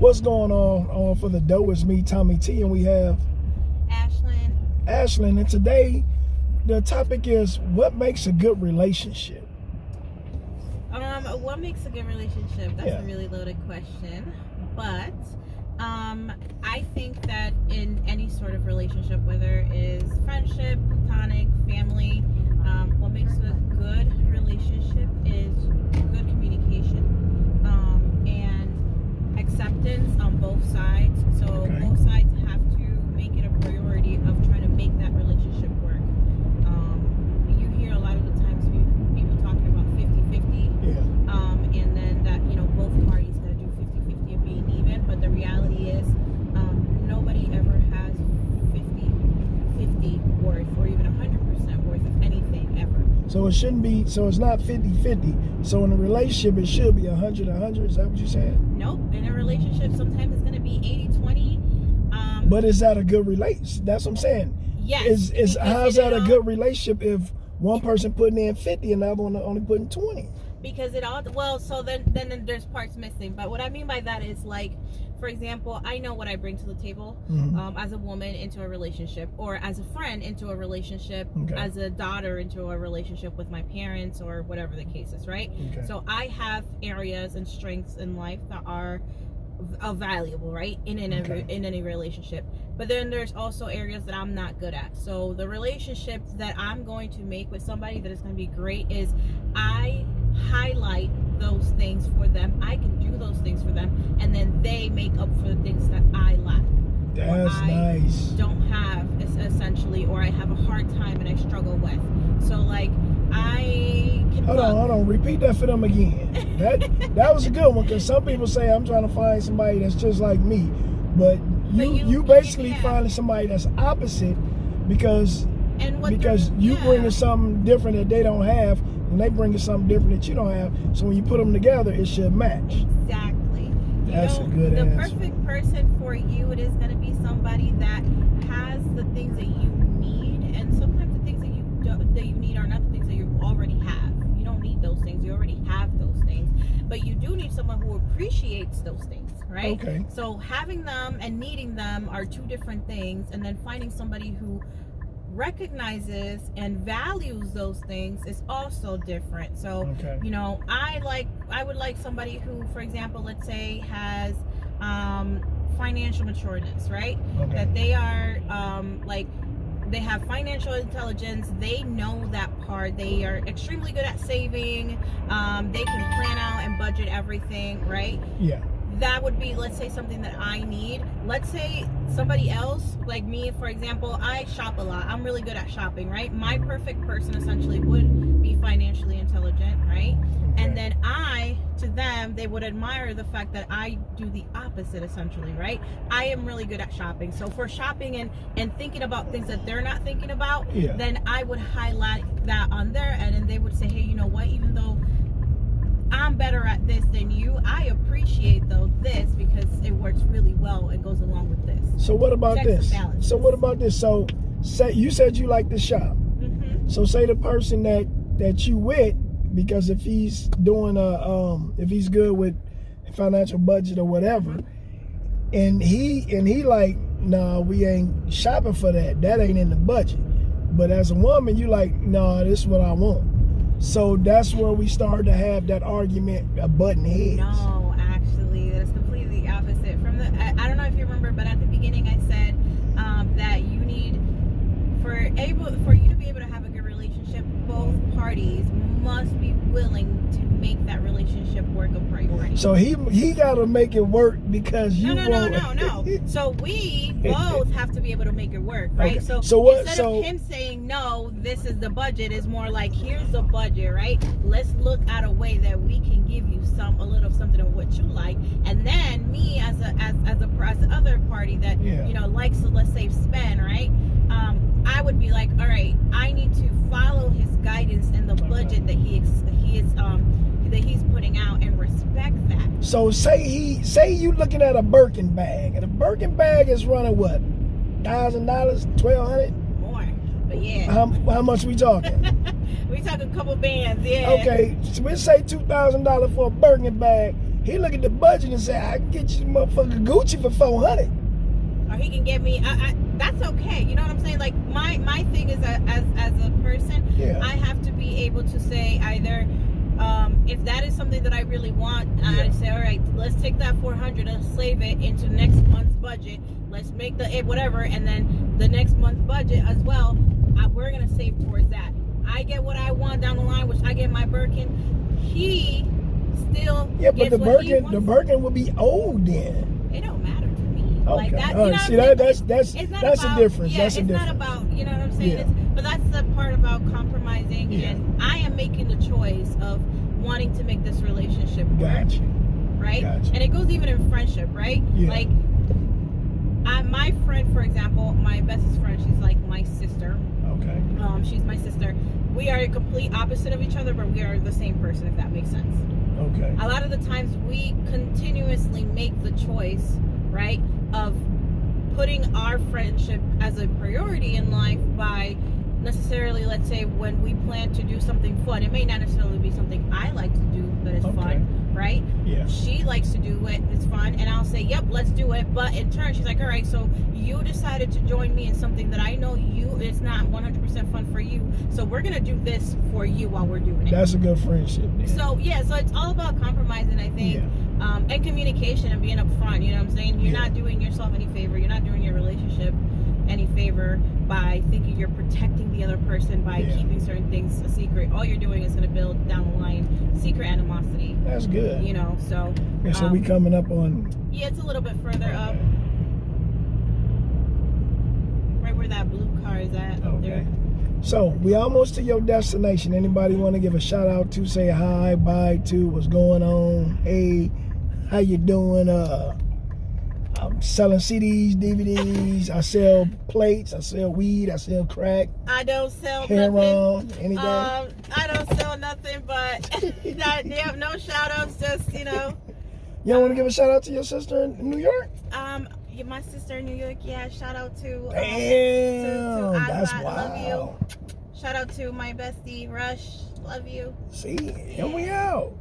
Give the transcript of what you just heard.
What's going on for the dough? It's me, Tommy T, and we have Ashlyn. And today, the topic is what makes a good relationship. What makes a good relationship? That's a really loaded question. But I think that in any sort of relationship, whether it is friendship, platonic, family, what makes a good relationship is good communication and acceptance on both sides. So both sides have to make it a priority of trying to make that relationship work. You hear a lot of the times people talking about 50-50. And then that, both parties got to do 50-50 of being even. But the reality is nobody ever has 50-50 worth or even 100% worth of anything ever. So it shouldn't be, so it's not 50-50. So in a relationship, it should be 100-100. Is that what you're saying? Nope. In a relationship, sometimes it's going to be 80-20. But is that a good relationship? That's what I'm saying. Yes. How's that a good relationship if one person putting in 50 and the other one only putting 20? Because it all, so then there's parts missing. But what I mean by that is, like, for example, I know what I bring to the table as a woman into a relationship, or as a friend into a relationship, as a daughter into a relationship with my parents, or whatever the case is, right? So I have areas and strengths in life that are valuable, right, in any relationship. But then there's also areas that I'm not good at. So the relationship that I'm going to make with somebody that is going to be great is I highlight those things for them. I can do those things for them, and then they make up for the things that I lack. That's nice. Don't have, essentially, or I have a hard time and I struggle with. So, like, I can hold on, repeat that for them again. That was a good one, because some people say I'm trying to find somebody that's just like me, but you basically finding somebody that's opposite because you bringing something different that they don't have, and they bringing something different that you don't have. So when you put them together, it should match. Exactly. That's a good answer. The perfect person for you, it is going to be somebody that has the things that you need, and sometimes the things that you need are not the things that you already have. You don't need those things. You already have those things. But you do need someone who appreciates those things, right? Okay. So having them and needing them are two different things, and then finding somebody who recognizes and values those things is also different. So I would like somebody who, for example, let's say has financial matureness, right? That they are they have financial intelligence, they know that part, they are extremely good at saving, they can plan out and budget everything, right? That would be, let's say, something that I need. Let's say somebody else, like me, for example, I shop a lot. I'm really good at shopping, right? My perfect person essentially would be financially intelligent, right? And then to them, they would admire the fact that I do the opposite, essentially, right? I am really good at shopping. So for shopping and thinking about things that they're not thinking about, then I would highlight that on their end, and they would say, hey, you know what, even though I'm better at this than you, I appreciate this because it works really well and goes along with this. So what about this? So say you said you like to shop. So say the person that you with, because if he's doing if he's good with financial budget or whatever, and he like, nah, we ain't shopping for that. That ain't in the budget. But as a woman, you like, nah, this is what I want. So that's where we started to have that argument of butting heads. No, actually, that's completely the opposite. I don't know if you remember, but at the beginning I said that you need, for you to be able to have a good relationship, both parties must be willing to make that relationship work a priority. So he got to make it work because you No. So we both have to be able to make it work, right? Okay. So instead of him saying, no, this is the budget, is more like, here's the budget, right? Let's look at a way that we can give you a little something of what you like, and then me as the other party that likes to, let's say, spend, right? I would be like, all right, I need to follow his guidance in the budget that he's putting out, and respect that. So say you looking at a Birkin bag, and a Birkin bag is running what, $1,000, $1,200? More, but yeah. How much we talking? We talk a couple bands, yeah. Okay, so we say $2,000 for a Birkin bag, He look at the budget and say, I can get you motherfucking Gucci for $400. Or he can get me. That's okay. You know what I'm saying? Like my thing is as a person, I have to be able to say either. If that is something that I really want, I say, all right, let's take that $400 and save it into next month's budget. Let's make the whatever, and then the next month's budget as well. We're gonna save towards that. I get what I want down the line, which I get my Birkin. He still but the Birkin will be old then. It don't matter to me. Okay. Like that. All right. See, that's a difference. Yeah, that's a it's difference. not about, you know what I'm saying? Yeah. But that's the part about compromising, and I am making the choice of wanting to make this relationship work. Gotcha. Right? Gotcha. And it goes even in friendship, right? Yeah. Like, my friend, for example, my bestest friend, she's like my sister. Okay. She's my sister. We are a complete opposite of each other, but we are the same person, if that makes sense. Okay. A lot of the times we continuously make the choice, right, of putting our friendship as a priority in life by necessarily, let's say, when we plan to do something fun, it may not necessarily be something I like to do that is fun, right? Yeah. She likes to do it, it's fun, and I'll say, yep, let's do it. But in turn, she's like, all right, so you decided to join me in something that I know it's not 100% fun for you, so we're gonna do this for you while we're doing it. That's a good friendship. Then. So it's all about compromising, I think. And communication and being upfront, you know what I'm saying? You're not doing yourself any favor, you're not doing your relationship any favor by thinking you're protecting the other person by keeping certain things a secret. All you're doing is going to build down the line secret animosity. That's good. You know, so. So we coming up on. Yeah, it's a little bit further up. Right where that blue car is at. Up there. So we almost to your destination. Anybody want to give a shout out to, say hi, bye to, what's going on? Hey, how you doing? I'm selling CDs, DVDs. I sell plates. I sell weed. I sell crack. I don't sell nothing. Any day. I don't sell nothing, but they have no shout outs. Just You don't want to give a shout out to your sister in New York? My sister in New York. Yeah, shout out to. Damn, that's wild. Love you. Shout out to my bestie Rush. Love you. See, here we out.